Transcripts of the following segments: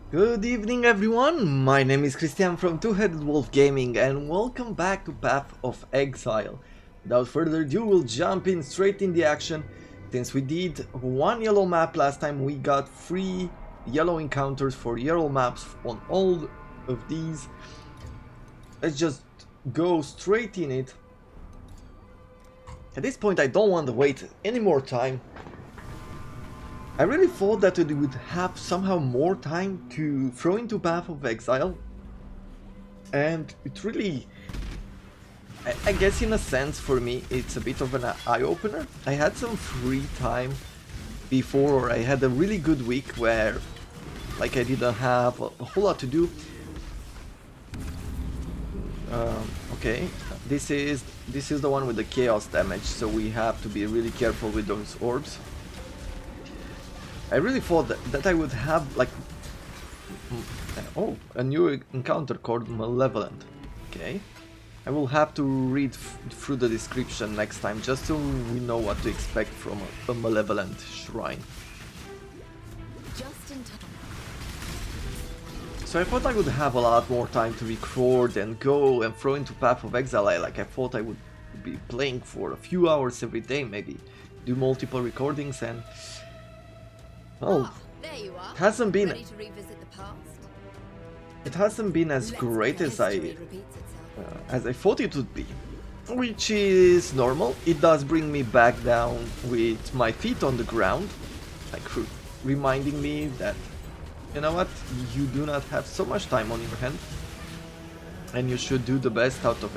Good evening everyone, my name is Christian from Two-Headed Wolf Gaming and welcome back to Path of Exile. Without further ado, we'll jump in straight in the action. Since we did one yellow map last time, we got 3 yellow encounters for yellow maps on all of these. Let's just go straight in it. At this point I don't want to wait any more time. I really thought that we would have somehow more time to throw into Path of Exile, and it really, I guess in a sense for me, it's a bit of an eye-opener. I had some free time before, I had a really good week where I didn't have a whole lot to do. Okay, this is the one with the chaos damage, so we have to be really careful with those orbs. I really thought that I would have a new encounter called Malevolent. Okay, I will have to read through the description next time just so we know what to expect from a Malevolent shrine. Just in time. So I thought I would have a lot more time to record and go and throw into Path of Exile. I thought I would be playing for a few hours every day, maybe do multiple recordings, and well, there you are. it hasn't been. Ready to revisit the past? It hasn't been as Let's great hope as history repeats itself. as I thought it would be, which is normal. It does bring me back down with my feet on the ground, reminding me that, you know what, you do not have so much time on your hand, and you should do the best out of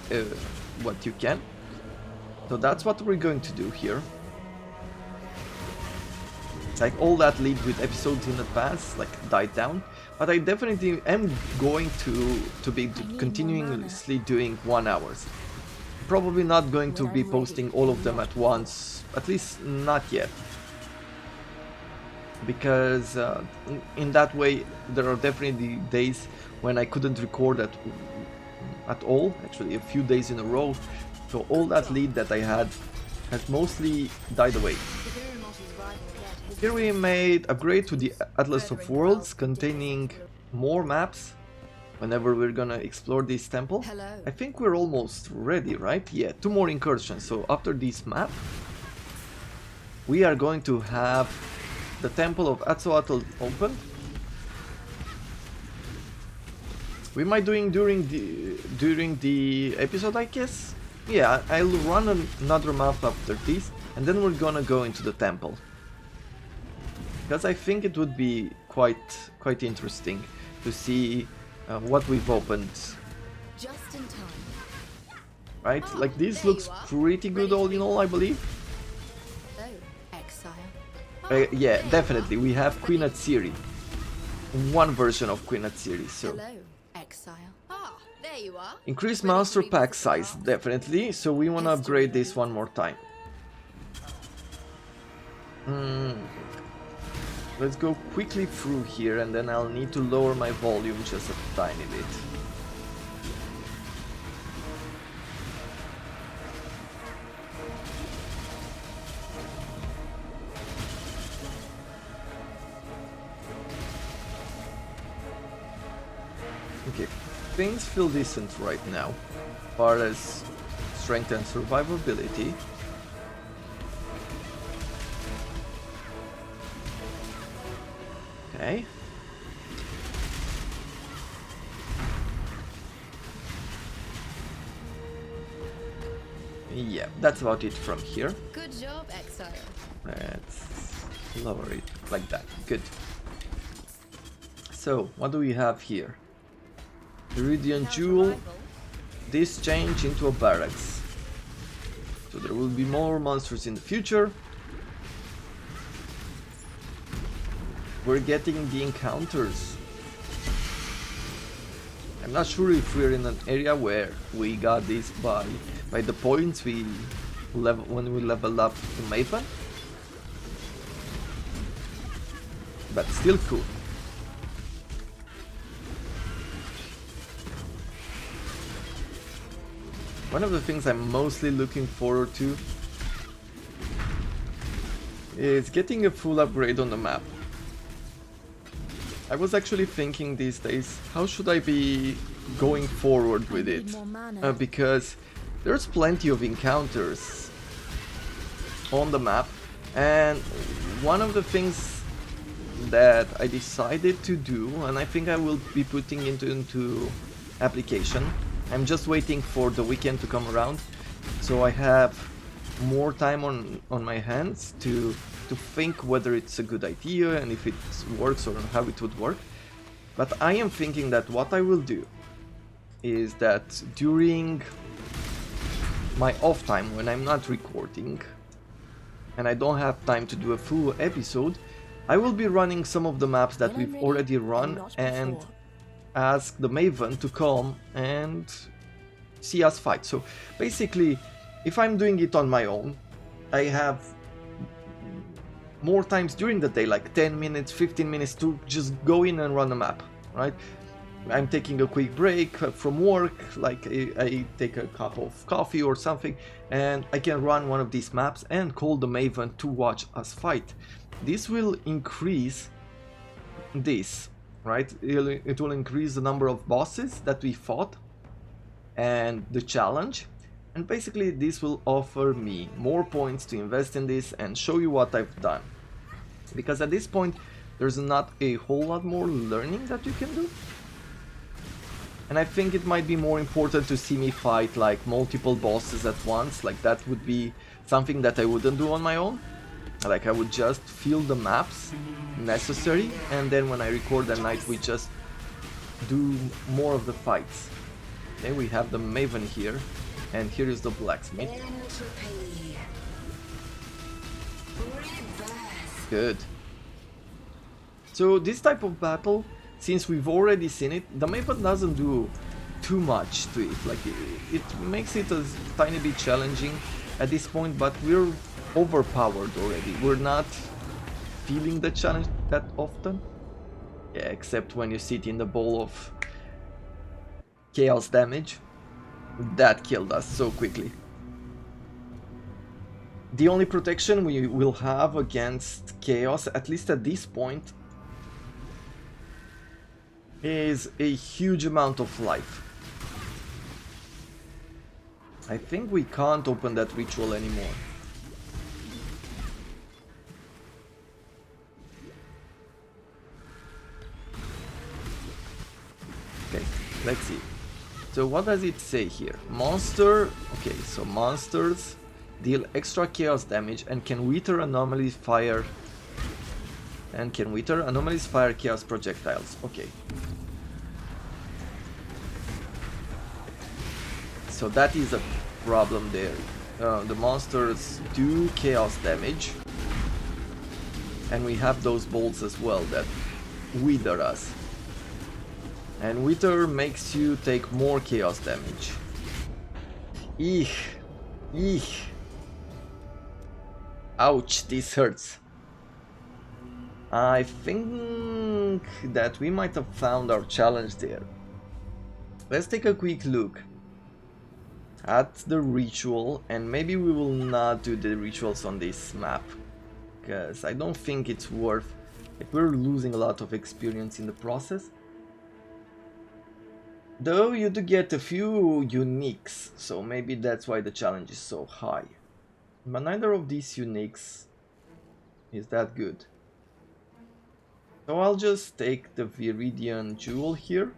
what you can. So that's what we're going to do here. All that lead with episodes in advance died down, but I definitely am going to be continuously doing 1 hours. Probably not going to be posting all of them at once, at least not yet, because in that way there are definitely days when I couldn't record at all, actually a few days in a row, so all that lead that I had has mostly died away. Here we made upgrade to the Atlas of Worlds, containing more maps whenever we're gonna explore this temple. Hello. I think we're almost ready, right? Yeah, 2 more incursions. So after this map, we are going to have the Temple of Atzoatl opened. We might doing during the episode, I guess. Yeah, I'll run another map after this, and then we're gonna go into the temple, because I think it would be quite interesting to see what we've opened. Just in time. Right? This looks pretty good all in all, I believe. Oh, Exile. Yeah, definitely. We have Queen Atsiri. One version of Queen Atsiri, so. Hello, Exile. There you are. Increase monster pack size, definitely. So we want to upgrade this one more time. Let's go quickly through here, and then I'll need to lower my volume just a tiny bit. Okay, things feel decent right now, as far as strength and survivability. Okay. Yeah, that's about it from here. Good job, Exile. Let's lower it like that. Good. So, what do we have here? Iridian Jewel. This change into a barracks. So there will be more monsters in the future. We're getting the encounters. I'm not sure if we're in an area where we got this by the points when we leveled up to Maven, but still cool. One of the things I'm mostly looking forward to is getting a full upgrade on the map. I was actually thinking these days, how should I be going forward with it? Because there's plenty of encounters on the map, and one of the things that I decided to do, and I think I will be putting into application, I'm just waiting for the weekend to come around, so I have more time on my hands to think whether it's a good idea and if it works or how it would work. But I am thinking that what I will do is that during my off time, when I'm not recording and I don't have time to do a full episode, I will be running some of the maps that we've already run and ask the Maven to come and see us fight. So basically, if I'm doing it on my own, I have more times during the day, like 10 minutes, 15 minutes to just go in and run a map, right? I'm taking a quick break from work, like I take a cup of coffee or something, and I can run one of these maps and call the Maven to watch us fight. This will increase this, right? It will increase the number of bosses that we fought and the challenge. And basically this will offer me more points to invest in this and show you what I've done. Because at this point there's not a whole lot more learning that you can do. And I think it might be more important to see me fight like multiple bosses at once. Like that would be something that I wouldn't do on my own. Like I would just fill the maps necessary, and then when I record at night we just do more of the fights. Okay, we have the Maven here. And here is the blacksmith. Good. So this type of battle, since we've already seen it, the Maven doesn't do too much to it. Like it makes it a tiny bit challenging at this point, but we're overpowered already. We're not feeling the challenge that often. Yeah, except when you sit in the bowl of chaos damage. That killed us so quickly. The only protection we will have against chaos, at least at this point, is a huge amount of life. I think we can't open that ritual anymore. Okay, let's see. So what does it say here? Monster, okay, so monsters deal extra chaos damage and can wither anomalies fire chaos projectiles. Okay. So that is a problem there. The monsters do chaos damage, and we have those bolts as well that wither us. And Wither makes you take more chaos damage. Eek. Eek. Ouch, this hurts. I think that we might have found our challenge there. Let's take a quick look at the ritual, and maybe we will not do the rituals on this map, because I don't think it's worth it. We're losing a lot of experience in the process. Though you do get a few uniques, so maybe that's why the challenge is so high. But neither of these uniques is that good. So I'll just take the Viridian Jewel here.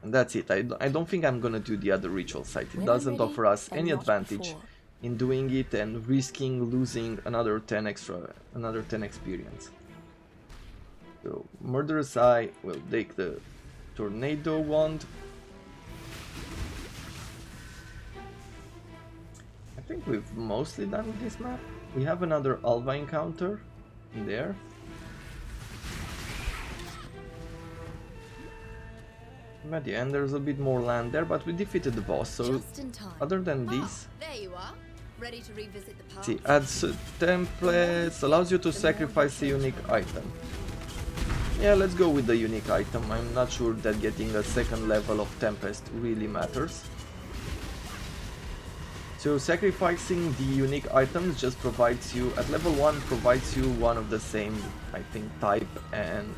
And that's it. I don't think I'm gonna do the other ritual site. It doesn't offer us any advantage in doing it and risking losing another 10 experience. So Murderous Eye will take the Tornado Wand. I think we've mostly done with this map. We have another Alva encounter in there. At the end there's a bit more land there, but we defeated the boss, so other than this... there you are. Ready to revisit the past. See, adds templates, allows you to sacrifice a unique item. Yeah, let's go with the unique item. I'm not sure that getting a second level of Tempest really matters. So sacrificing the unique items just provides you, at level 1, provides you one of the same, I think, type and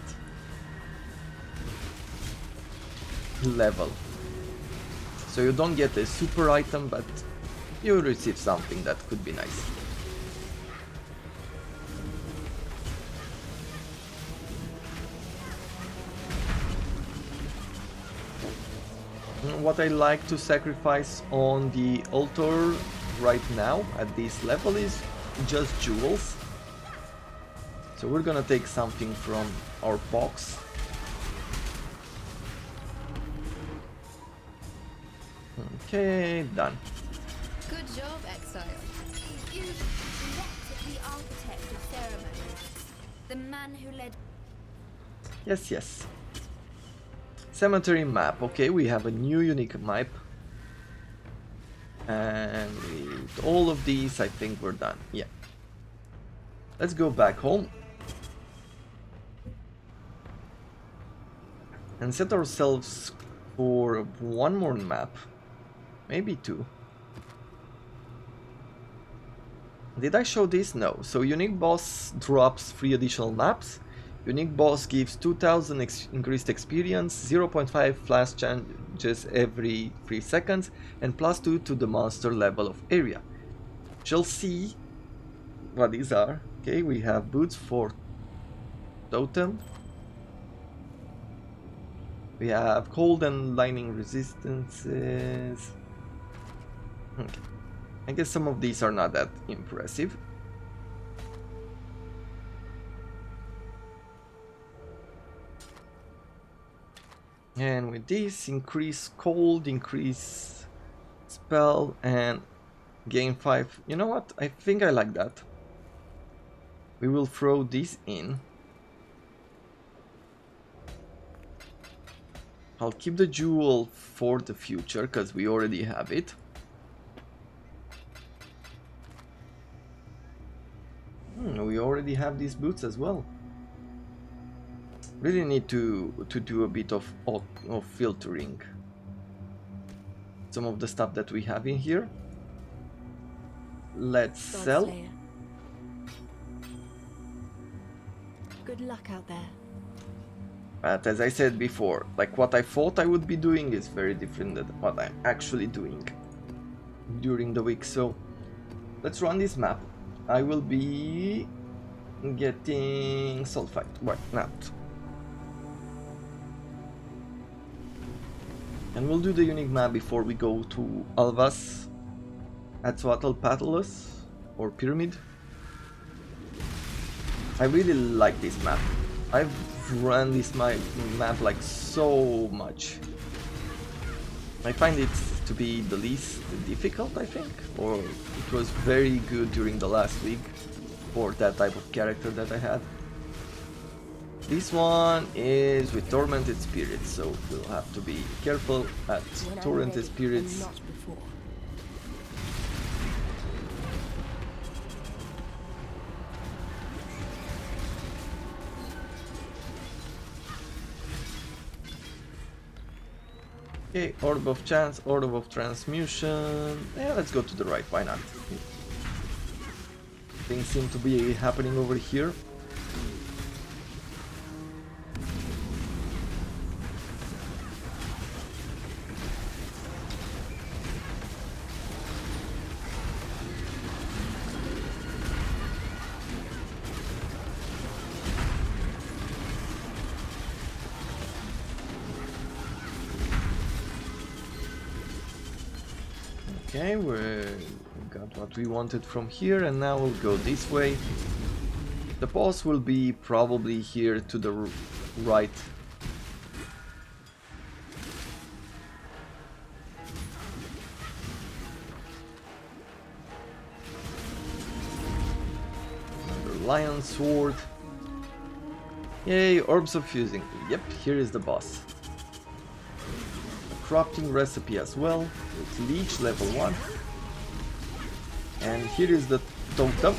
level. So you don't get a super item, but you receive something that could be nice. What I like to sacrifice on the altar right now at this level is just jewels. So we're gonna take something from our box. Okay, done. Good job, Exile. You met the architect of ceremonies, the man who led. Yes, yes. Cemetery map. Okay, we have a new unique map. And with all of these, I think we're done. Yeah. Let's go back home. And set ourselves for one more map. Maybe two. Did I show this? No. So unique boss drops 3 additional maps. Unique boss gives 2000 increased experience, 0.5 flash changes every 3 seconds, and +2 to the monster level of area. Shall see what these are. Okay, we have boots for totem. We have cold and lightning resistances. Okay. I guess some of these are not that impressive. And with this, increase cold, increase spell, and gain 5. You know what? I think I like that. We will throw this in. I'll keep the jewel for the future, because we already have it. We already have these boots as well. Really need to do a bit of filtering some of the stuff that we have in here. Let's sell. Godslayer. Good luck out there. But as I said before, like what I thought I would be doing is very different than what I'm actually doing during the week. So let's run this map. I will be getting sulfite. Why not? And we'll do the unique map before we go to Alvas, Atzwatl or Pyramid. I really like this map. I've run this map like so much. I find it to be the least difficult, I think, or it was very good during the last week for that type of character that I had. This one is with Tormented Spirits, so we'll have to be careful at Tormented Spirits. Okay, Orb of Chance, Orb of Transmutation. Yeah, let's go to the right, why not? Things seem to be happening over here. Okay, we got what we wanted from here, and now we'll go this way. The boss will be probably here to the right. Another lion sword. Yay, orbs of fusing. Yep, here is the boss. Crafting recipe as well with leech level 1, and here is the totem.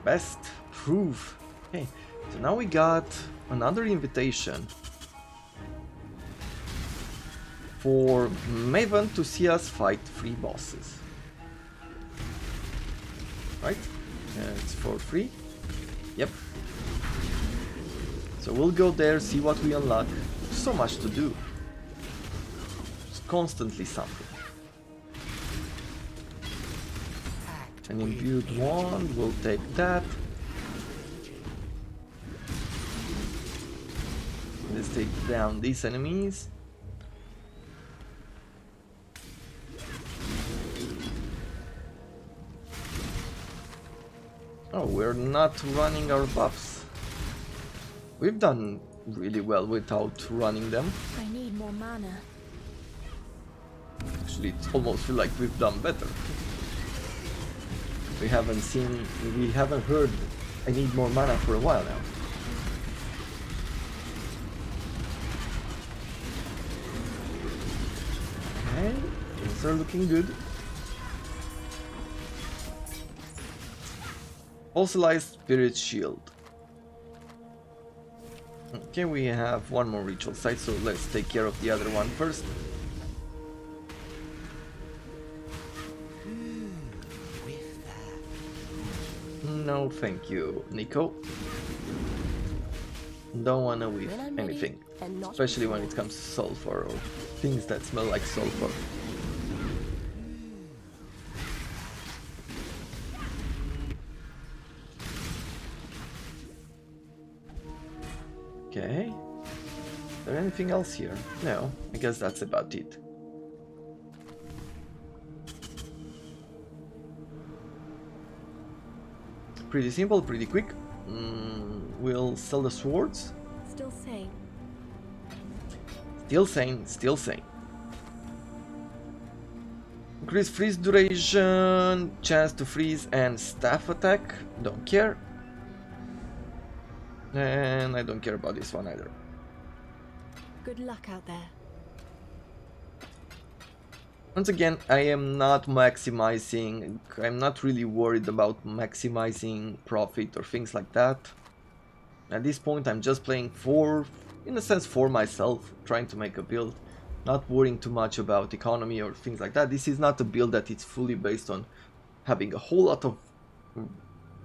Best proof. Okay, so now we got another invitation. for Maven to see us fight 3 bosses. Right? It's for free. Yep. So we'll go there, see what we unlock. So much to do. It's constantly something. An imbued wand, we'll take that. Let's take down these enemies. Oh, we're not running our buffs. We've done really well without running them. I need more mana. Actually, it almost feels like we've done better. We haven't heard I need more mana for a while now. Okay, things are looking good. Fossilized Spirit Shield. Okay, we have one more ritual site, so let's take care of the other one first. No, thank you, Nico. Don't wanna whiff anything, especially when it comes to sulfur or things that smell like sulfur. Okay. Is there anything else here? No, I guess that's about it. Pretty simple, pretty quick. We'll sell the swords. Still sane. Still sane, still sane. Increase freeze duration, chance to freeze and staff attack. Don't care. And I don't care about this one either. Good luck out there. Once again, I am not maximizing, I'm not really worried about maximizing profit or things like that. At this point I'm just playing in a sense for myself, trying to make a build, not worrying too much about economy or things like that. This is not a build that is fully based on having a whole lot of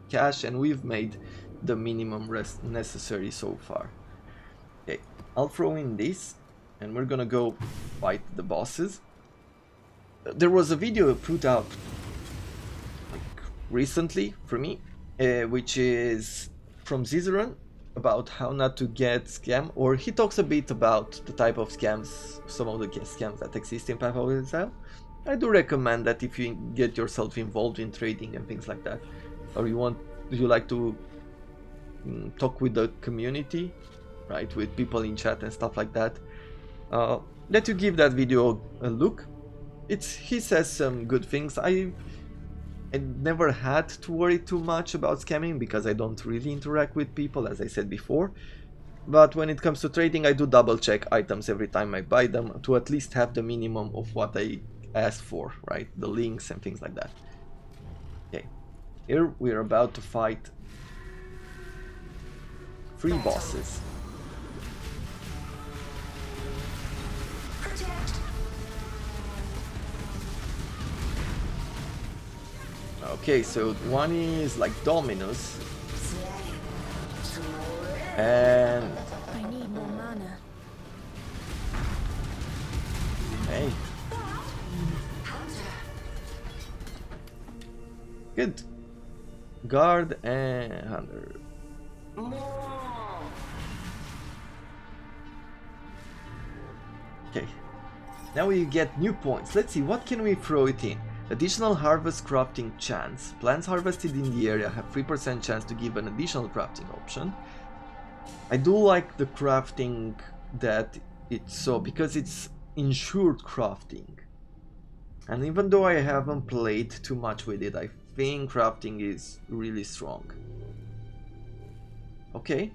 cash, and we've made the minimum rest necessary so far. Okay, I'll throw in this and we're gonna go fight the bosses. There was a video put out like recently for me, which is from Zizeran, about how not to get scammed, or he talks a bit about the type of scams, some of the scams that exist in Path of Exile. I do recommend that if you get yourself involved in trading and things like that, or you like to talk with the community, right, with people in chat and stuff like that, that you give that video a look. He says some good things. I never had to worry too much about scamming because I don't really interact with people, as I said before. But when it comes to trading, I do double check items every time I buy them to at least have the minimum of what I asked for, right? The links and things like that. Okay, here we're about to fight 3 bosses. Okay, so one is like Dominus, and I need more mana. hey, good. Guard and Hunter. Okay, now we get new points. Let's see, what can we throw it in? Additional harvest crafting chance. Plants harvested in the area have 3% chance to give an additional crafting option. I do like the crafting that it's so, because it's ensured crafting. And even though I haven't played too much with it, I think crafting is really strong. Okay,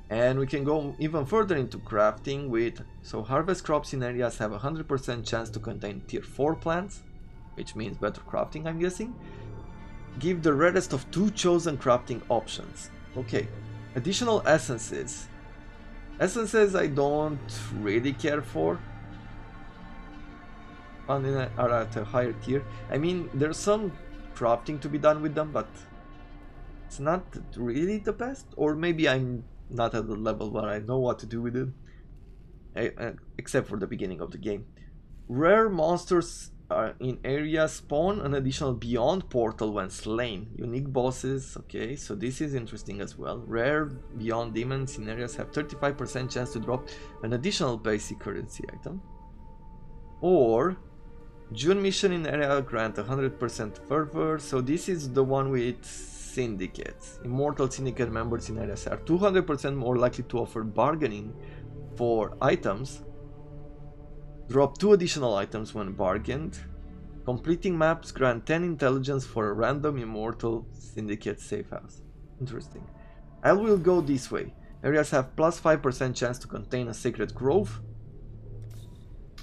and we can go even further into crafting with, so harvest crops in areas have a 100% chance to contain tier 4 plants, which means better crafting, I'm guessing. Give the rarest of 2 chosen crafting options. Okay, additional essences. Essences I don't really care for. are at a higher tier. I mean, there's some crafting to be done with them, but it's not really the best. Or maybe I'm not at the level where I know what to do with it, except for the beginning of the game. Rare monsters are in areas spawn an additional beyond portal when slain. Unique bosses, okay, so this is interesting as well. Rare beyond demons in areas have 35% chance to drop an additional basic currency item. Or June mission in area grant 100% fervor, so this is the one with syndicates. Immortal syndicate members in areas are 200% more likely to offer bargaining for items. Drop 2 additional items when bargained. Completing maps grant 10 intelligence for a random immortal syndicate safe house. Interesting. I will go this way. Areas have plus 5% chance to contain a sacred grove.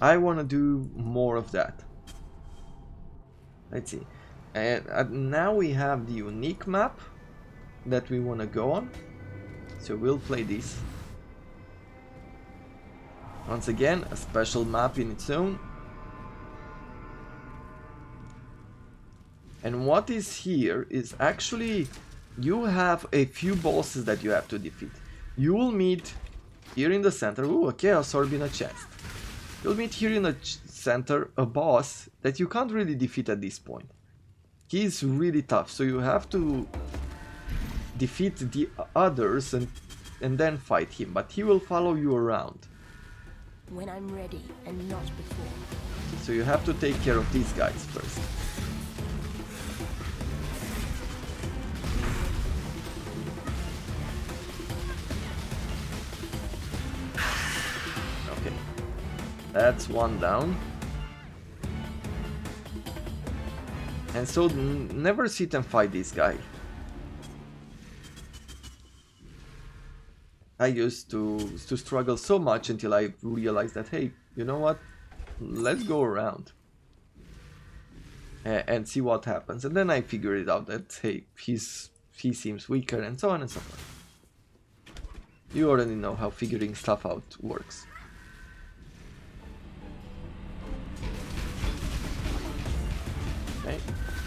I want to do more of that. Let's see. And now we have the unique map that we want to go on. So we'll play this. Once again, a special map in its own. And what is here is actually you have a few bosses that you have to defeat. You will meet here in the center. Ooh, a chaos orb in a chest. You'll meet here in the center a boss that you can't really defeat at this point. He's really tough, so you have to defeat the others and then fight him, but he will follow you around. When I'm ready and not before. So you have to take care of these guys first. Okay, that's one down. And so never sit and fight this guy. I used to struggle so much until I realized that, hey, you know what? Let's go around and see what happens. And then I figured it out that, hey, he seems weaker and so on and so forth. You already know how figuring stuff out works. Okay,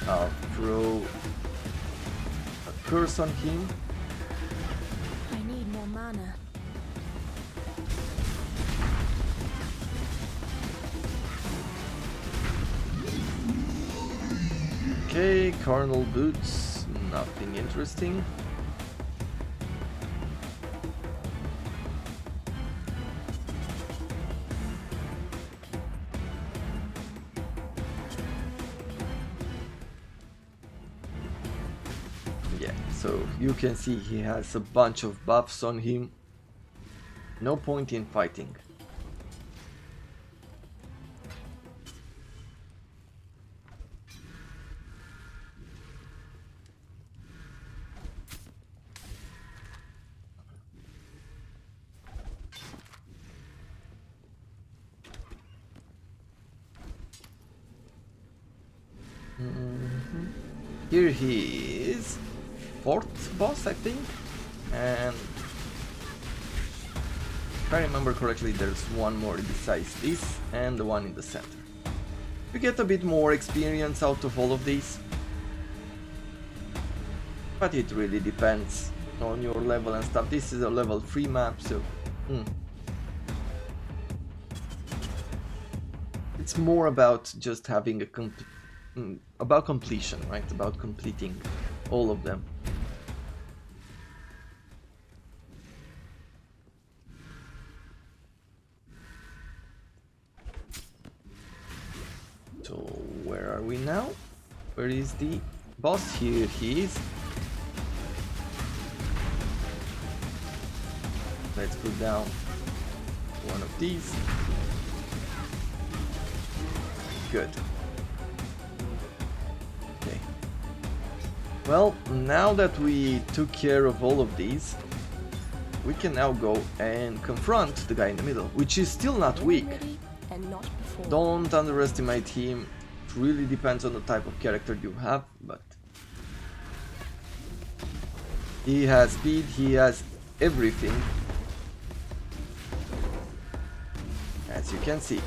I'll throw a curse on him. I need more mana. Okay, carnal boots, nothing interesting. Yeah, so you can see he has a bunch of buffs on him. No point in fighting. Here he is, 4th boss, I think, and if I remember correctly, there's one more besides this, and the one in the center. You get a bit more experience out of all of these, but it really depends on your level and stuff. This is a level 3 map, so it's more about just having a about completion, right? About completing all of them. So where are we now? Where is the boss? Here he is. Let's put down one of these. Good. Okay. Well, now that we took care of all of these, we can now go and confront the guy in the middle, which is still not weak. Don't underestimate him. It really depends on the type of character you have, but he has speed, he has everything, as you can see.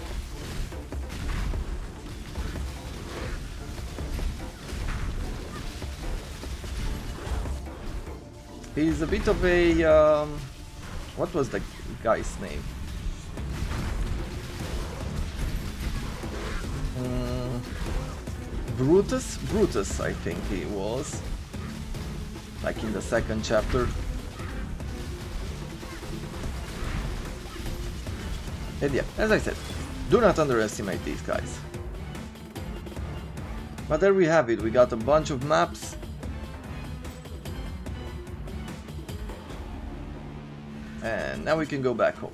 He's a bit of a what was the guy's name? Brutus, I think he was. Like in the second chapter. And yeah, as I said, do not underestimate these guys. But there we have it, we got a bunch of maps. And now we can go back home.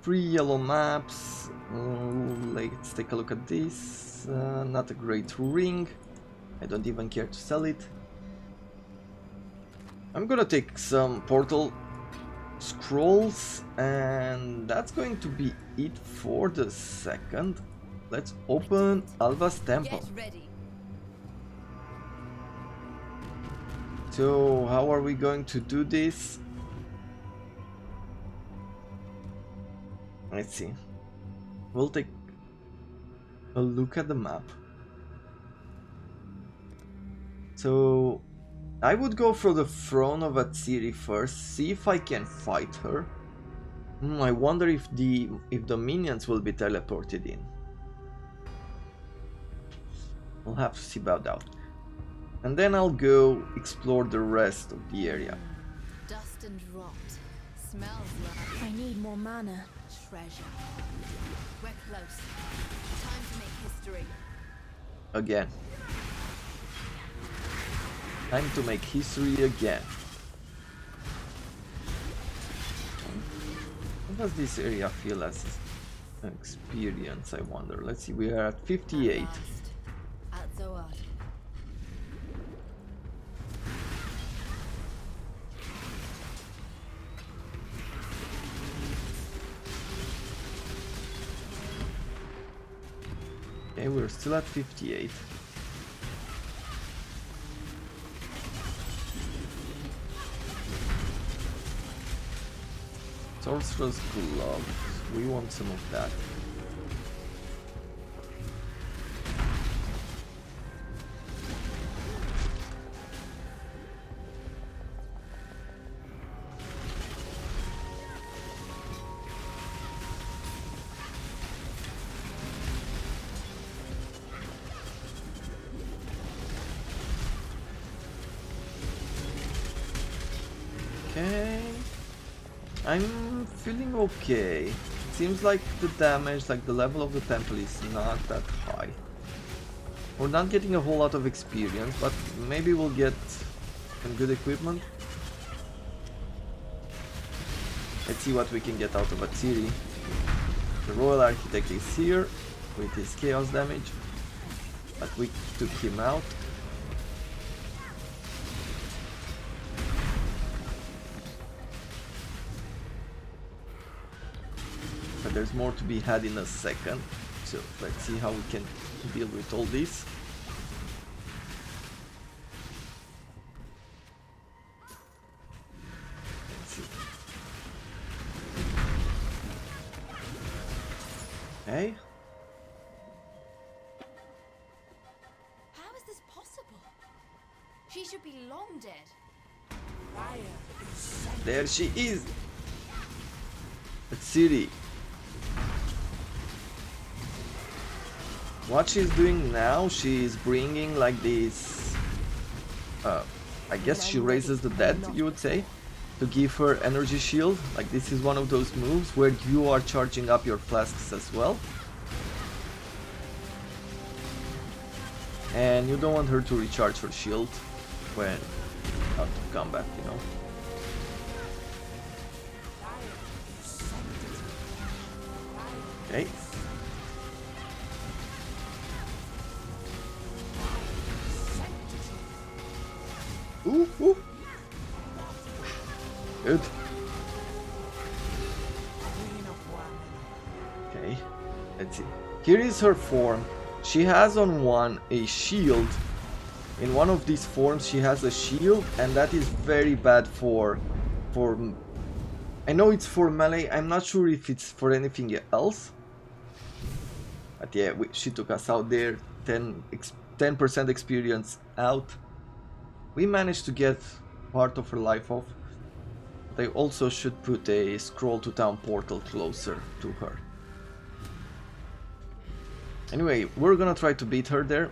Three yellow maps. Let's take a look at this. Not a great ring. I don't even care to sell it. I'm gonna take some portal scrolls, and that's going to be it for the second. Let's open Alva's temple. Get ready. So how are we going to do this? Let's see. We'll take a look at the map. So I would go for the throne of Atsiri first, see if I can fight her. I wonder if the minions will be teleported in. We'll have to see about that. And then I'll go explore the rest of the area. Dust and rot. Smells like I need more mana. treasure. We're close. Time to make history. Again. Time to make history again. What does this area feel as an experience, I wonder? Let's see, we are at 58. At last. At Zoad. Okay, we're still at 58. Sorcerer's Glove. We want some of that. Okay. I'm feeling okay. Seems like the damage, like the level of the temple is not that high. We're not getting a whole lot of experience, but maybe we'll get some good equipment. Let's see what we can get out of Atsiri. The Royal Architect is here with his chaos damage, but we took him out. But there's more to be had in a second, so let's see how we can deal with all this. Let's see. Okay. How is this possible? She should be long dead. There she is! Atsiri. What she's doing now, she's bringing like this, I guess she raises the dead, you would say, to give her energy shield. Like this is one of those moves where you are charging up your flasks as well. And you don't want her to recharge her shield when out of combat, you know. Okay. Ooh, ooh. Good. Okay, let's see. Here is her form. She has on one a shield. In one of these forms she has a shield, and that is very bad for I know it's for melee, I'm not sure if it's for anything else. But yeah, she took us out there, 10% experience out. We managed to get part of her life off. They also should put a scroll to town portal closer to her. Anyway, we're gonna try to beat her there,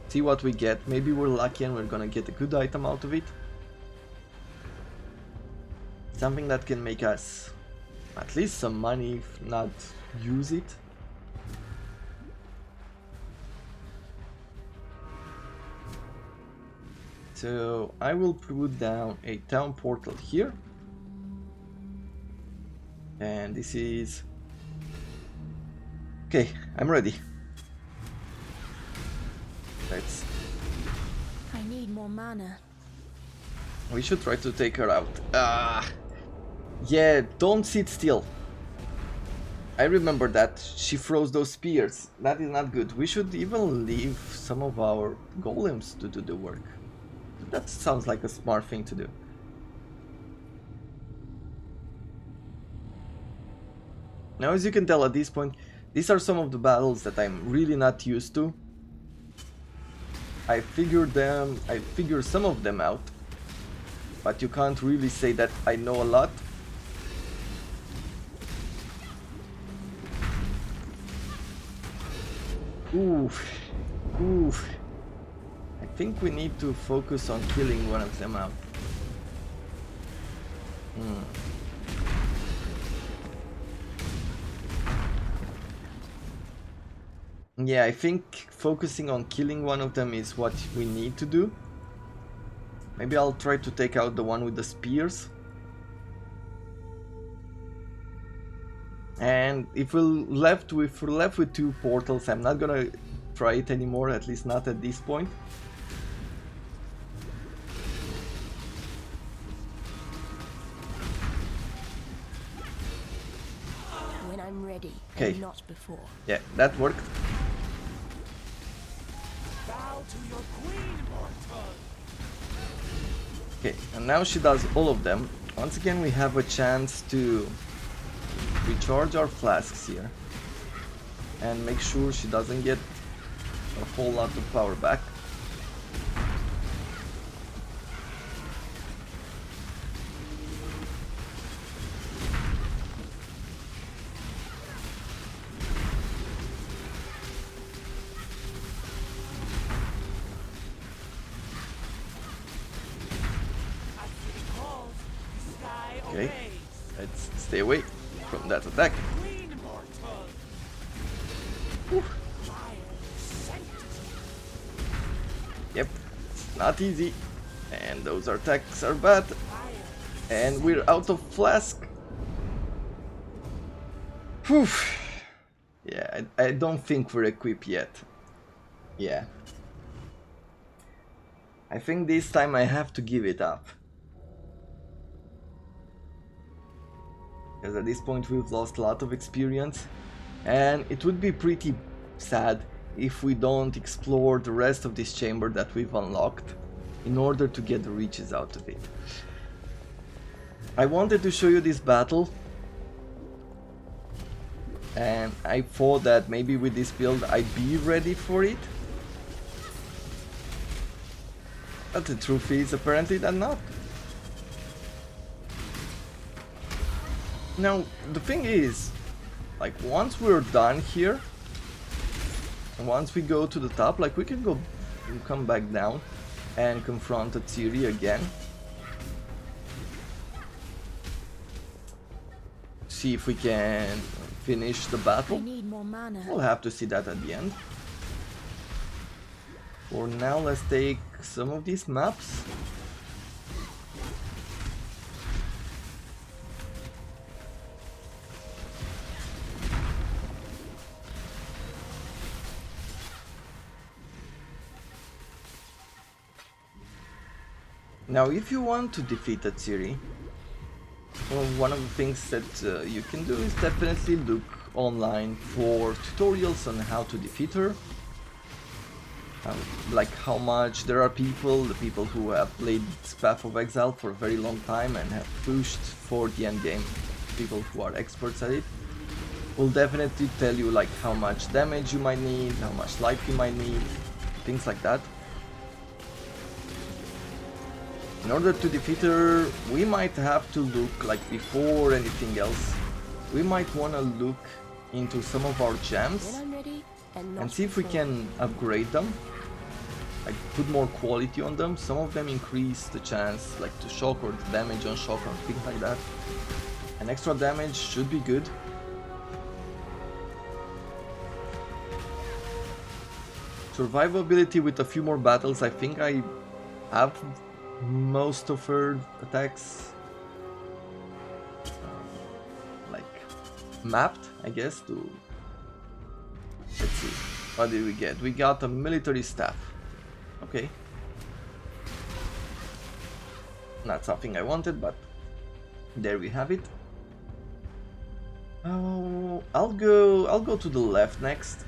see what we get. Maybe we're lucky and we're gonna get a good item out of it. Something that can make us at least some money, if not use it. So I will put down a town portal here. And this is... Okay, I'm ready. I need more mana. We should try to take her out. Yeah, don't sit still. I remember that. She froze those spears. That is not good. We should even leave some of our golems to do the work. That sounds like a smart thing to do. Now, as you can tell at this point, these are some of the battles that I'm really not used to. I figured some of them out, but you can't really say that I know a lot. Oof. Oof. I think we need to focus on killing one of them out. Yeah, I think focusing on killing one of them is what we need to do. Maybe I'll try to take out the one with the spears. And if we're left with 2 portals, I'm not gonna try it anymore, at least not at this point. When I'm ready, Okay. and not before. Yeah, that worked. Bow to your queen, mortal. Okay, and now she does all of them. Once again, we have a chance to recharge our flasks here and make sure she doesn't get a whole lot of power back. Okay, let's stay away from that attack. Whew. Yep, it's not easy. And those attacks are bad. And we're out of flask. Whew. Yeah, I don't think we're equipped yet. Yeah. I think this time I have to give it up. Because at this point we've lost a lot of experience. And it would be pretty sad if we don't explore the rest of this chamber that we've unlocked in order to get the riches out of it. I wanted to show you this battle, and I thought that maybe with this build I'd be ready for it. But the truth is, apparently I'm not. Now, the thing is, like, once we're done here, and once we go to the top, like, we can go and come back down and confront TbXie again. See if we can finish the battle. I need more mana. We'll have to see that at the end. For now, let's take some of these maps. Now, if you want to defeat TbXie, well, one of the things that you can do is definitely look online for tutorials on how to defeat her. Like how much there are the people who have played Path of Exile for a very long time and have pushed for the end game, people who are experts at it. will definitely tell you like how much damage you might need, how much life you might need, things like that. In order to defeat her, we might have to look, like before anything else, we might want to look into some of our gems When I'm ready and and see if we can upgrade them, like put more quality on them. Some of them increase the chance like to shock or the damage on shock or things like that. And extra damage should be good. Survivability with a few more battles, I think I have most of her attacks like mapped, I guess, to... Let's see, what did we get? We got a military staff. Okay. Not something I wanted, but there we have it. Oh, I'll go to the left next.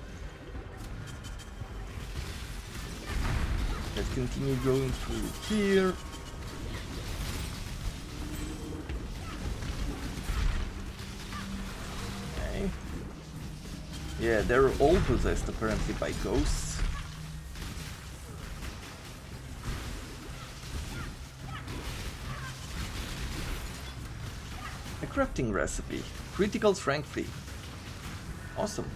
Let's continue going through here. Okay. Yeah, they're all possessed apparently by ghosts. A crafting recipe. Critical strength 3. Awesome.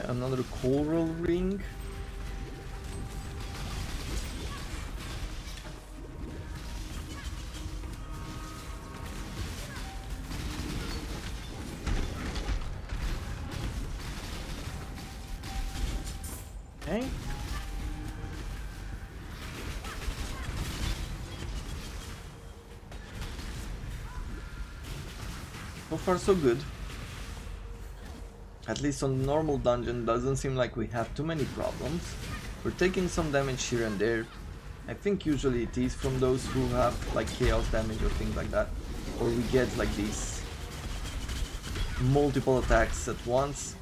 Another coral ring. Okay. So far so good. At least on the normal dungeon, doesn't seem like we have too many problems. We're taking some damage here and there. I think usually it is from those who have like chaos damage or things like that. Or we get like these multiple attacks at once.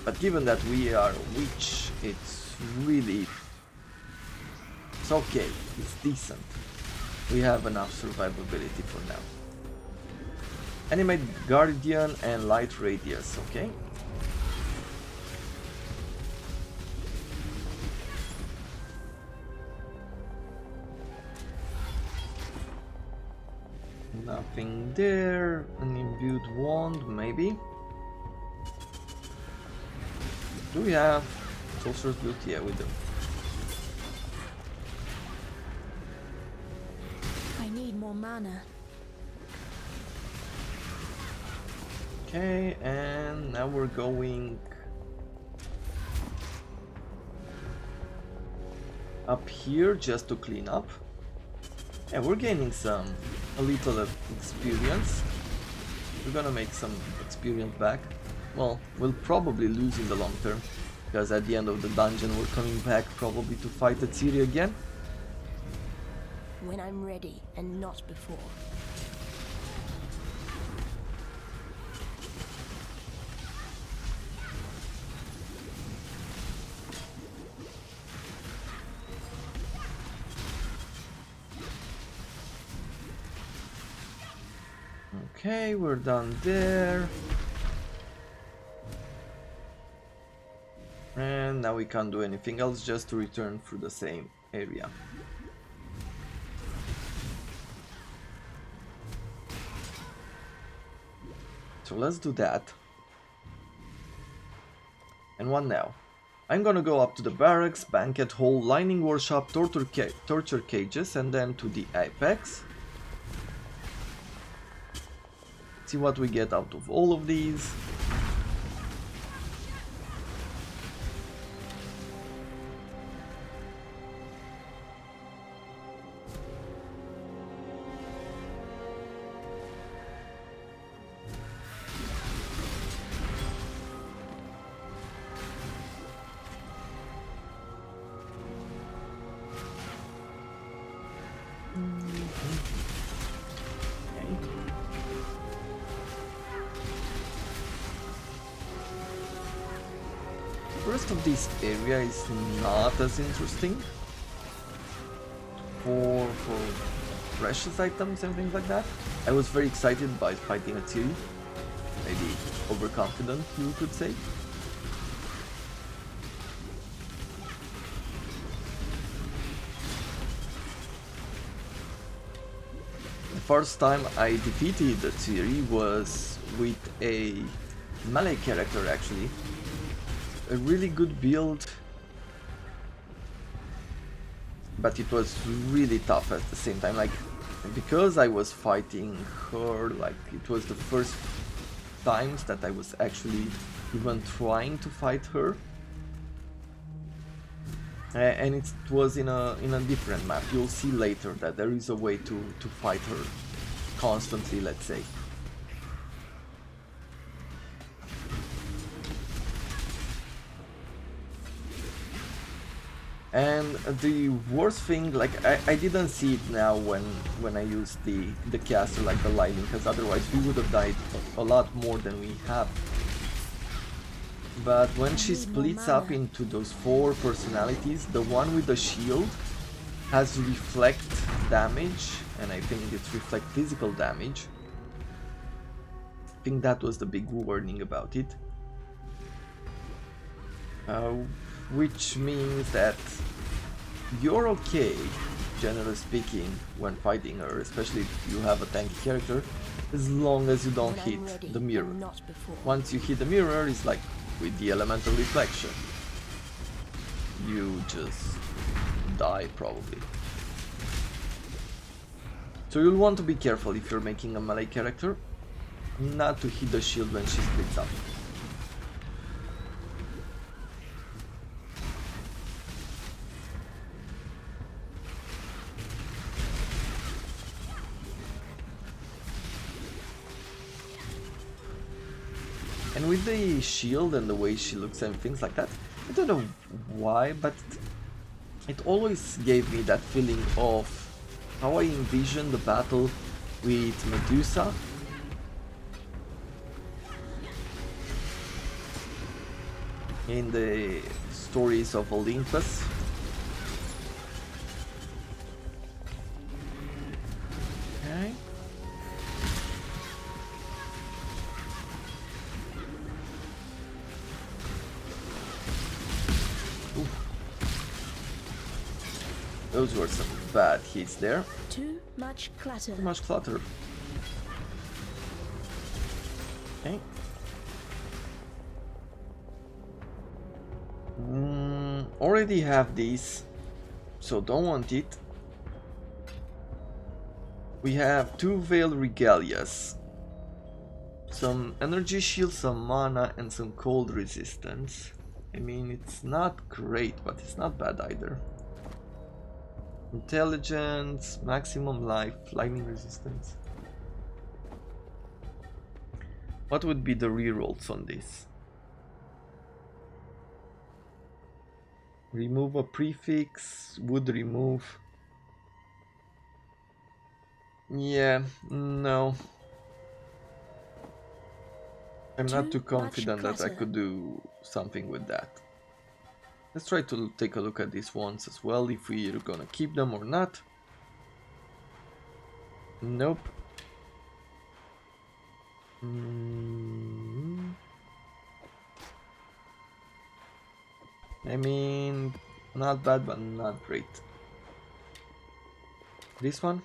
But given that we are a witch, it's really... it's okay, it's decent. We have enough survivability for now. Animate Guardian and Light Radius, okay. Nothing there. An imbued wand, maybe. Do we have Sorcerer's Loot? Yeah, we do. I need more mana. Okay, and now we're going up here just to clean up. Yeah, we're gaining a little of experience. We're gonna make some experience back. Well, we'll probably lose in the long term, because at the end of the dungeon we're coming back probably to fight TbXie again. When I'm ready and not before. Okay, we're done there. And now we can't do anything else, just to return through the same area. So let's do that. And one now. I'm gonna go up to the barracks, banquet hall, lining workshop, torture cages, and then to the apex. See what we get out of all of these. rest of this area is not as interesting for precious items and things like that. I was very excited by fighting a Ciri, maybe overconfident you could say. The first time I defeated a Ciri was with a melee character actually. A really good build, but it was really tough at the same time, like, because I was fighting her, like, it was the first times that I was actually even trying to fight her, and it was in a different map. You'll see later that there is a way to fight her constantly, let's say. And the worst thing, like, I didn't see it now when I used the caster, like the lightning, because otherwise we would have died a lot more than we have. But when she splits up into those 4 personalities, the one with the shield has reflect damage, and I think it's reflect physical damage. I think that was the big warning about it. Which means that you're okay, generally speaking, when fighting her, especially if you have a tanky character, as long as you don't hit the mirror. Once you hit the mirror, it's like with the elemental reflection. You just die, probably. So you'll want to be careful if you're making a melee character, not to hit the shield when she splits up. And with the shield and the way she looks and things like that, I don't know why, but it always gave me that feeling of how I envisioned the battle with Medusa. In the stories of Olympus. Okay. Those were some bad hits there. Too much clutter. Too much clutter. Okay. Already have these, so don't want it. We have 2 Veiled Regalias, some energy shield, some mana, and some cold resistance. I mean, it's not great, but it's not bad either. Intelligence, maximum life, lightning resistance. What would be the rerolls on this? Remove a prefix, would remove. Yeah, no. I'm not too confident that I could do something with that. Let's try to take a look at these ones as well, if we're gonna keep them or not. Nope. I mean, not bad, but not great. This one?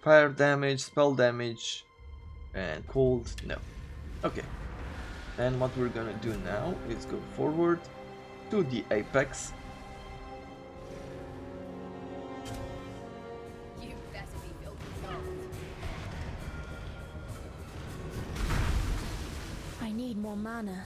Fire damage, spell damage, and cold, no. Okay. And what we're gonna do now is go forward to the apex. You better be filled with gold. I need more mana.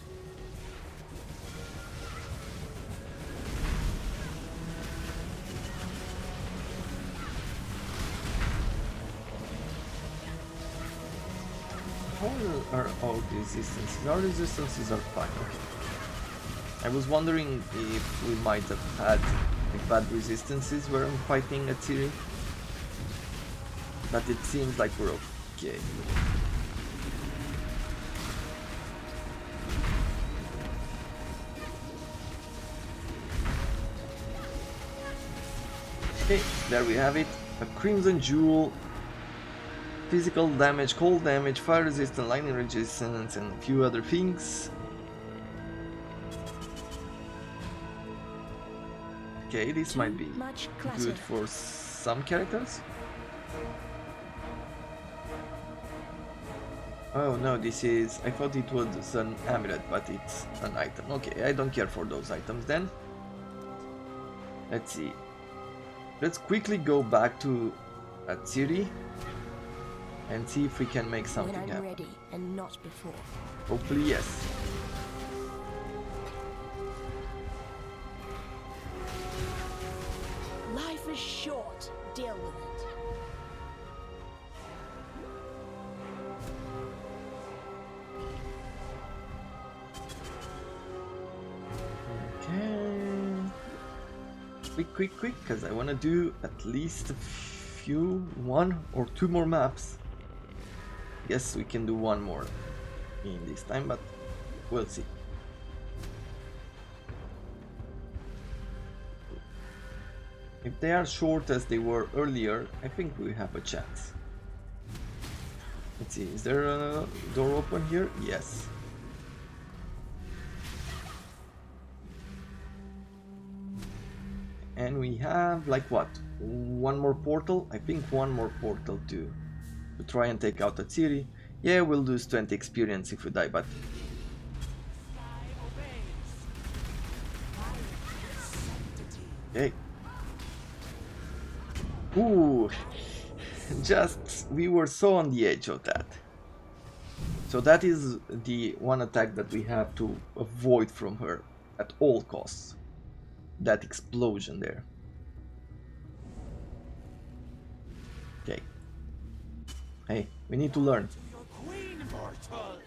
How are all the resistances? Our resistances are fine, okay. I was wondering if we might have had like, bad resistances where I'm fighting a Ciri, but it seems like we're okay. Okay, there we have it. A Crimson Jewel. Physical damage, cold damage, fire resistance, lightning resistance, and a few other things. Okay, this might be Much clutter. good for some characters. Oh no, this is... I thought it was an amulet, but it's an item. Okay, I don't care for those items then. Let's see. Let's quickly go back to City and see if we can make something When I'm happen. ready and not before. Hopefully, yes. Life is short. Deal with it. Okay. Quick, because I want to do at least a few, 1 or 2 more maps. Yes, we can do 1 more in this time, but we'll see. If they are short as they were earlier, I think we have a chance. Let's see, is there a door open here? Yes. And we have, like what? 1 more portal? I think 1 more portal to try and take out the city. Yeah, we'll lose 20 experience if we die, but... Okay. Ooh, just, we were so on the edge of that. So that is the one attack that we have to avoid from her at all costs. That explosion there. Okay. Hey, we need to learn. Your queen, mortal!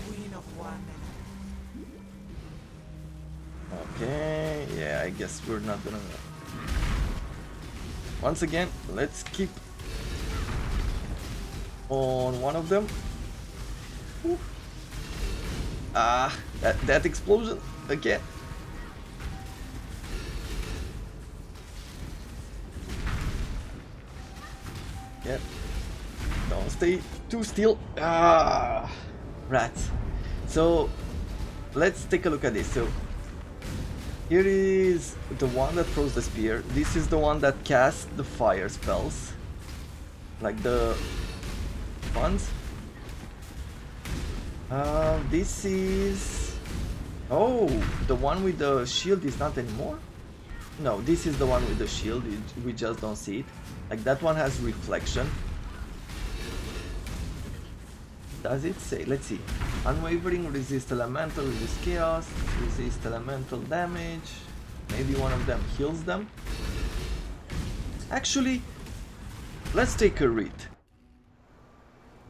Queen of one. Okay, yeah, I guess we're not gonna... Once again, let's keep on one of them. Ooh. Ah, that explosion again. Yep. Don't stay too still. Ah, rats. So let's take a look at this. So here is the one that throws the spear. This is the one that casts the fire spells, like the ones. This is... Oh, the one with the shield is not anymore? No, this is the one with the shield, we just don't see it. Like that one has reflection. Does it say? Let's see. Unwavering, resist elemental, resist chaos, resist elemental damage. Maybe one of them heals them. Actually, let's take a read.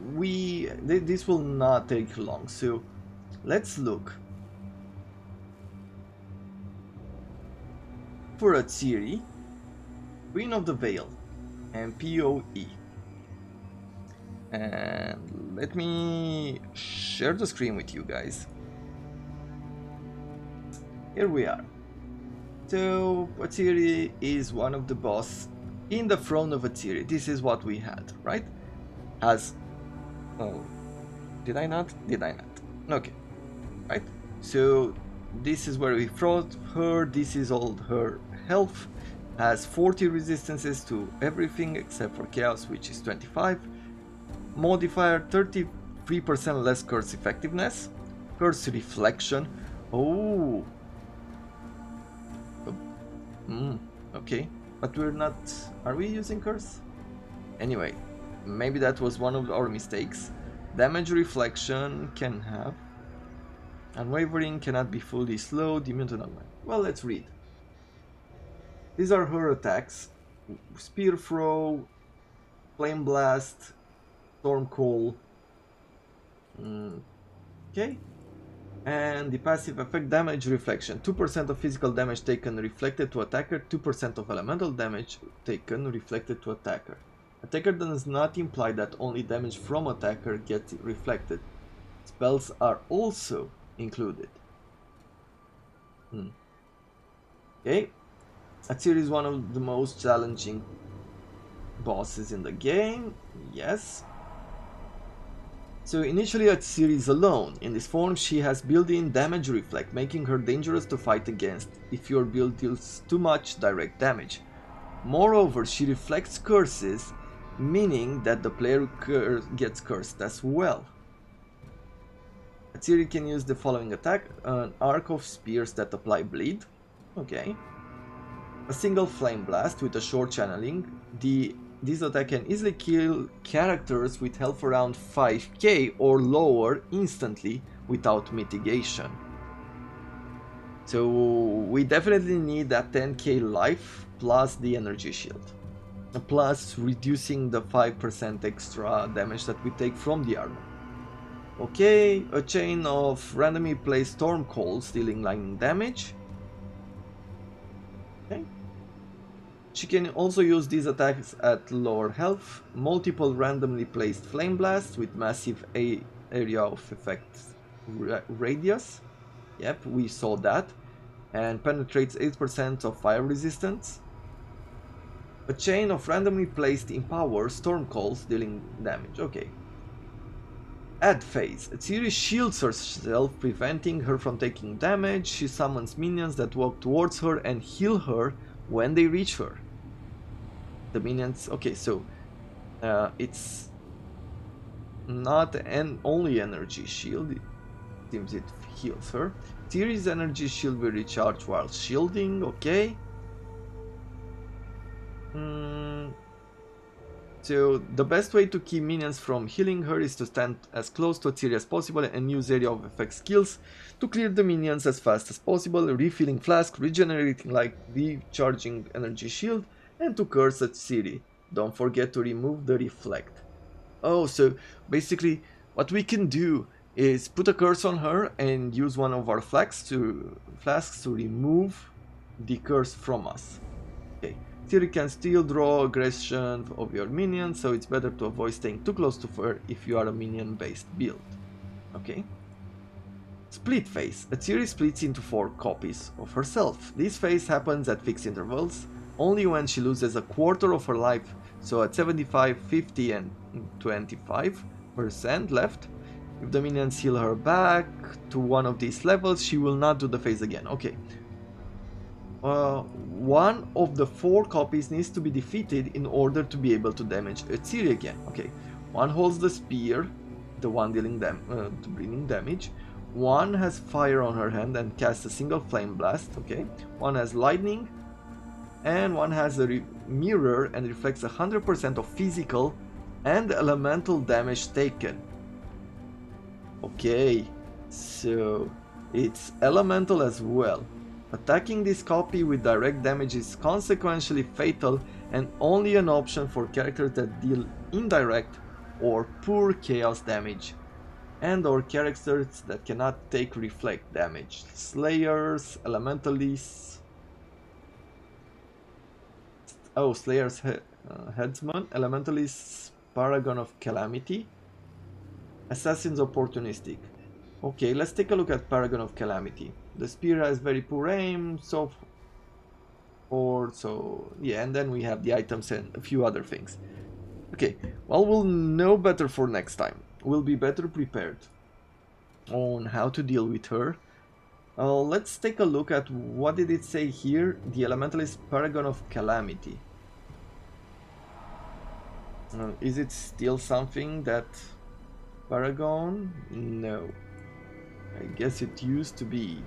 This will not take long, so let's look for a Ciri, Queen of the Veil, and PoE. And let me share the screen with you guys. Here we are. So Ciri is one of the boss in the throne of Ciri. This is what we had, right? As oh, did I not? Did I not? Okay, right. So this is where we fought her. This is all her health. Has 40 resistances to everything except for chaos, which is 25. Modifier 33% less curse effectiveness. Curse reflection. Oh. Okay, but we're not... Are we using curse? Anyway, maybe that was one of our mistakes. Damage reflection can have. Unwavering cannot be fully slowed. Immune to knockback. Well, let's read. These are her attacks. Spear throw, flame blast, storm call. Okay. And the passive effect, damage reflection. 2% of physical damage taken reflected to attacker, 2% of elemental damage taken reflected to attacker. Attacker does not imply that only damage from attacker gets reflected. Spells are also included. Okay, Atsiri is one of the most challenging bosses in the game, yes. So initially Atsiri is alone. In this form she has built-in damage reflect, making her dangerous to fight against if your build deals too much direct damage. Moreover, she reflects curses, meaning that the player gets cursed as well. Atsiri can use the following attack: an arc of spears that apply bleed, okay, a single flame blast with a short channeling. This attack can easily kill characters with health around 5k or lower instantly without mitigation. So we definitely need that 10k life plus the energy shield, plus reducing the 5% extra damage that we take from the armor. Okay, a chain of randomly placed storm calls dealing lightning damage. Okay. She can also use these attacks at lower health, multiple randomly placed flame blasts with massive area of effect radius. Yep, we saw that. And penetrates 8% of fire resistance. A chain of randomly placed empower storm calls dealing damage. Okay. Add phase. Atsiri shields herself, preventing her from taking damage. She summons minions that walk towards her and heal her when they reach her. The minions. Okay, so it's not an only energy shield. It seems it heals her. Atsiri's energy shield will recharge while shielding. Okay. So the best way to keep minions from healing her is to stand as close to Atsiri as possible and use area of effect skills to clear the minions as fast as possible, refilling flask, regenerating life, recharging energy shield, and to curse Atsiri. Don't forget to remove the reflect. Oh, so basically what we can do is put a curse on her and use one of our flasks to remove the curse from us. Okay. Atsiri can still draw aggression of your minions, so it's better to avoid staying too close to her if you are a minion based build. Okay. Split phase. Atsiri splits into 4 copies of herself. This phase happens at fixed intervals, only when she loses a quarter of her life, so at 75, 50 and 25% left. If the minions heal her back to one of these levels, she will not do the phase again. Okay. One of the 4 copies needs to be defeated in order to be able to damage Atsiri again. Okay, one holds the spear, the one dealing bringing damage. One has fire on her hand and casts a single flame blast. Okay, one has lightning, and one has a mirror and reflects 100% of physical and elemental damage taken. Okay, so it's elemental as well. Attacking this copy with direct damage is consequentially fatal and only an option for characters that deal indirect or poor chaos damage, and or characters that cannot take reflect damage. Slayers, Elementalists... Oh, Slayers, Headsman, Elementalists, Paragon of Calamity, Assassins Opportunistic. Okay, let's take a look at Paragon of Calamity. The spear has very poor aim, so yeah, and then we have the items and a few other things. Okay, well, we'll know better for next time. We'll be better prepared on how to deal with her. Let's take a look at what did it say here. The Elementalist Paragon of Calamity. Is it still something that Paragon? No. I guess it used to be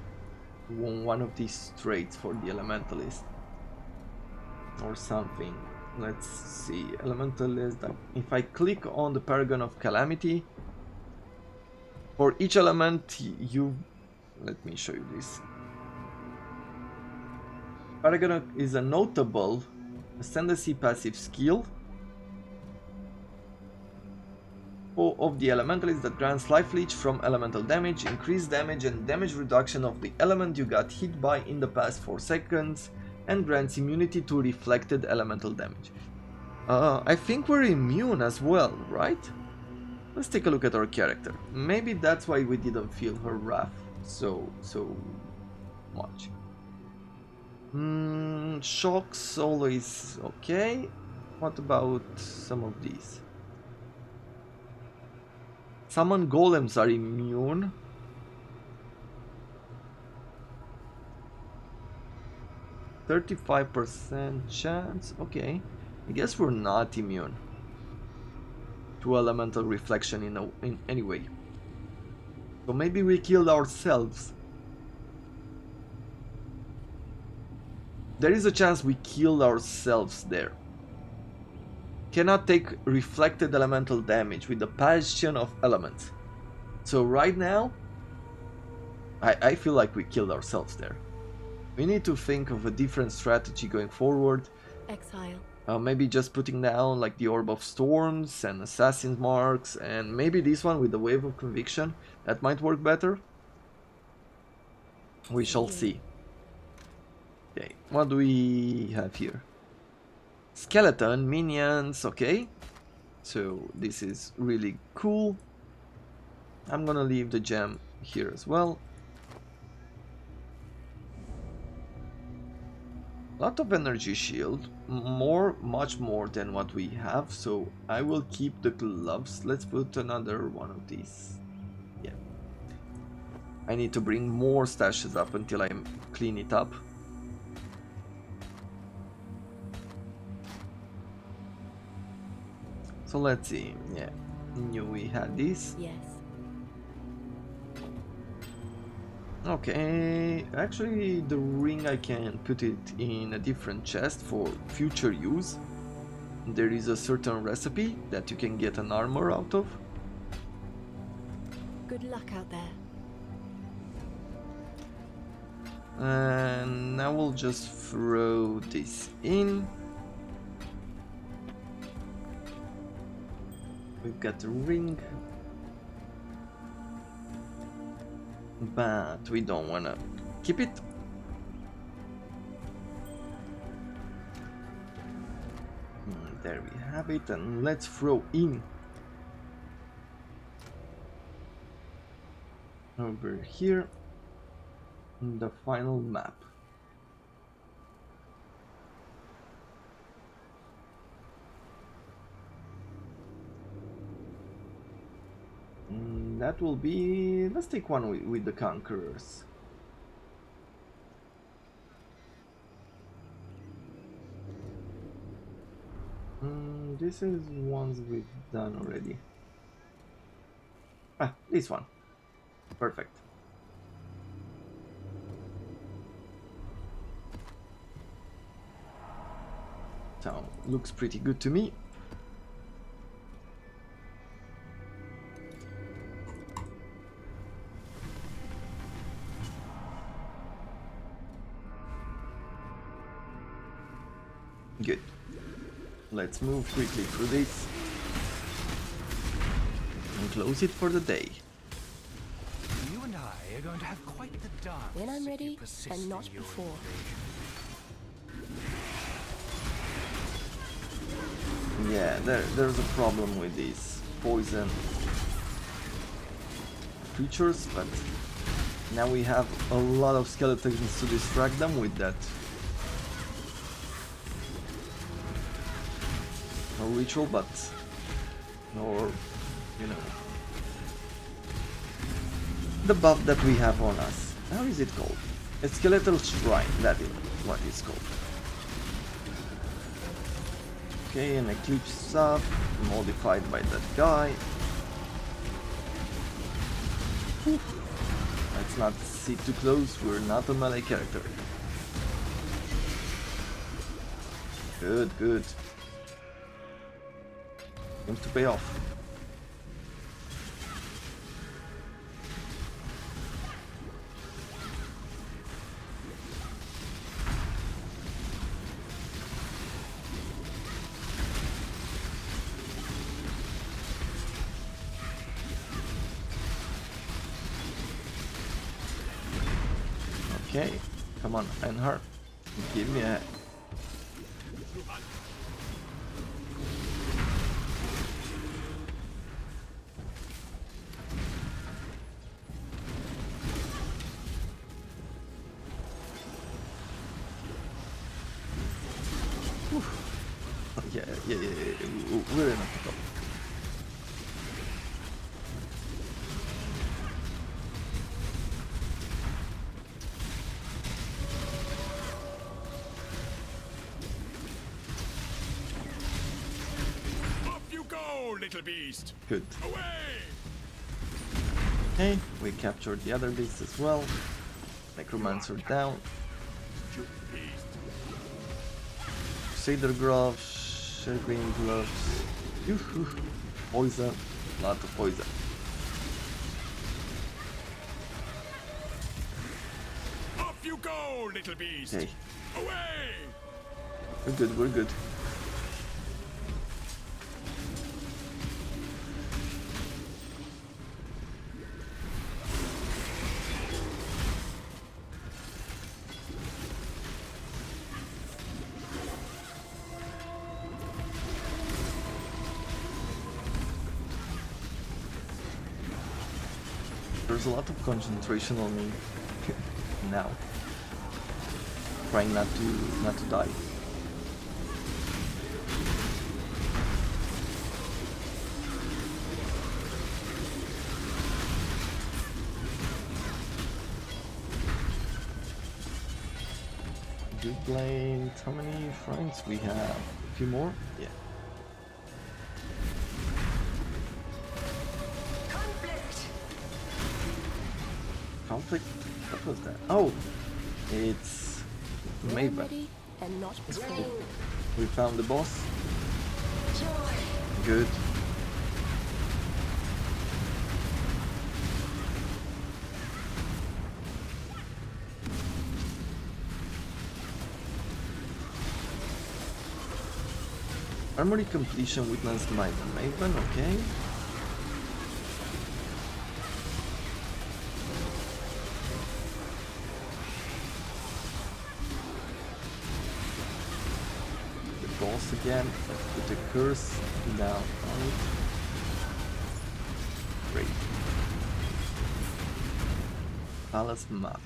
one of these traits for the Elementalist or something. Let's see. Elementalist. If I click on the Paragon of Calamity, for each element you... Let me show you this. Paragon is a notable ascendancy passive skill of the Elementalist that grants life leech from elemental damage, increased damage and damage reduction of the element you got hit by in the past 4 seconds, and grants immunity to reflected elemental damage. I think we're immune as well, right? Let's take a look at our character. Maybe that's why we didn't feel her wrath so much. Shocks always okay. What about some of these? Summon golems are immune. %35% chance. Okay, I guess we're not immune to elemental reflection in any way. So maybe we killed ourselves. There is a chance we killed ourselves there. Cannot take reflected elemental damage with the Bastion of Elements. So right now, I feel like we killed ourselves there. We need to think of a different strategy going forward. Exile. Maybe just putting down like the Orb of Storms and Assassin's Marks, and maybe this one with the Wave of Conviction. That might work better. We shall see. Okay, what do we have here? Skeleton, minions, okay. So this is really cool. I'm gonna leave the gem here as well. Lot of energy shield, much more than what we have, so I will keep the gloves. Let's put another one of these. Yeah. I need to bring more stashes up until I clean it up. So let's see, yeah, knew we had this. Yes. Okay, actually the ring I can put it in a different chest for future use. There is a certain recipe that you can get an armor out of. Good luck out there. And now we'll just throw this in. We've got the ring. But we don't wanna keep it. There we have it, and let's throw in over here the final map. That will be, let's take one with the Conquerors. This is ones we've done already. Ah, this one. Perfect. So, looks pretty good to me. Good. Let's move quickly through this and close it for the day. You and I are going to have quite the dance. When I'm if you ready, persist and in not your before. invasion. Yeah, there's a problem with these poison creatures, but now we have a lot of skeletons to distract them with that. No ritual, but or you know, the buff that we have on us. How is it called? A skeletal shrine, that is what it's called. Okay, an eclipse sub modified by that guy. Whew. Let's not sit too close, we're not a melee character. Good, good. Seems to pay off. Okay, come on, Einhard, give me a... We're enough to top. Off you go, little beast! Good. Away! Okay, we captured the other beast as well. Necromancer down. Stupid beast! Crusader gloves, shell green gloves. Yoo-hoo. Poison, lot of poison. Off you go, little beast! Okay, Away! we're good, we're good. There's a lot of concentration on me now. Trying not to die. Good blade. How many francs we have? A few more? Yeah. Conflict? What was that? Oh! It's When I'm Maven. ready and not before. We found the boss. Good. Armory completion witnessed by the Maven, okay. The boss again, let's put a curse down on it. Great. Palace map.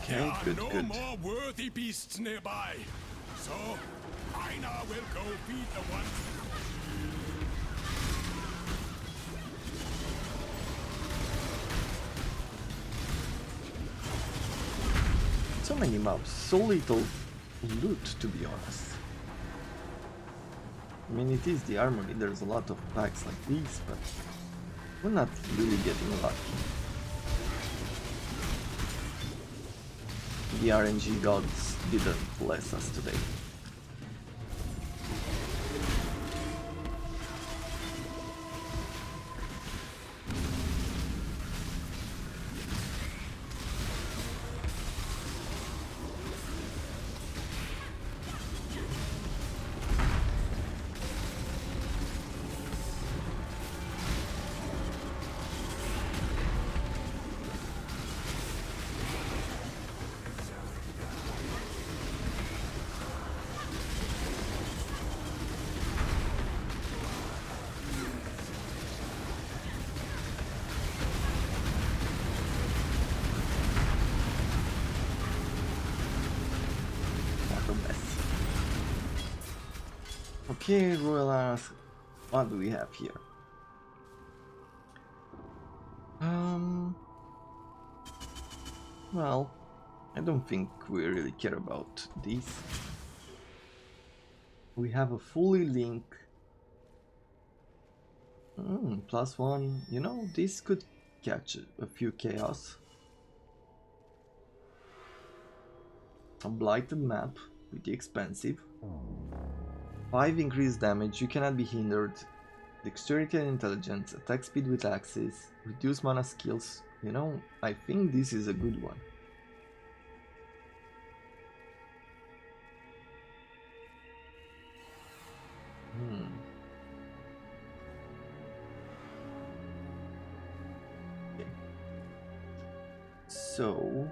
There Okay, are good, no good. more worthy beasts nearby. So, Aina will go feed the ones. So many maps, so little loot, to be honest. I mean, it is the armory, there's a lot of packs like these, but we're not really getting lucky. The RNG gods didn't bless us today. Okay, Royal Ask, what do we have here? Well, I don't think we really care about these. We have a fully linked +1. You know, this could catch a few chaos. A blighted map, pretty expensive. 5 increased damage, you cannot be hindered. Dexterity and intelligence, attack speed with axes, reduce mana skills. You know, I think this is a good one. Okay. So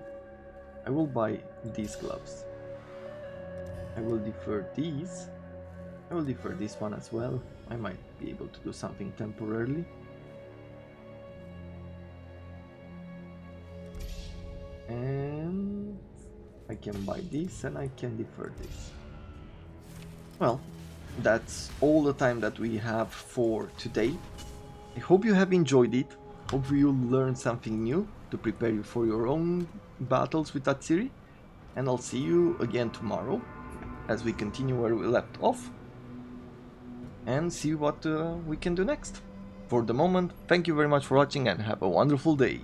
I will buy these gloves. I will defer these. I will defer this one as well. I might be able to do something temporarily. And I can buy this and I can defer this. Well, that's all the time that we have for today. I hope you have enjoyed it. Hope you learned something new to prepare you for your own battles with TbXie. And I'll see you again tomorrow as we continue where we left off and see what we can do next. For the moment, thank you very much for watching and have a wonderful day.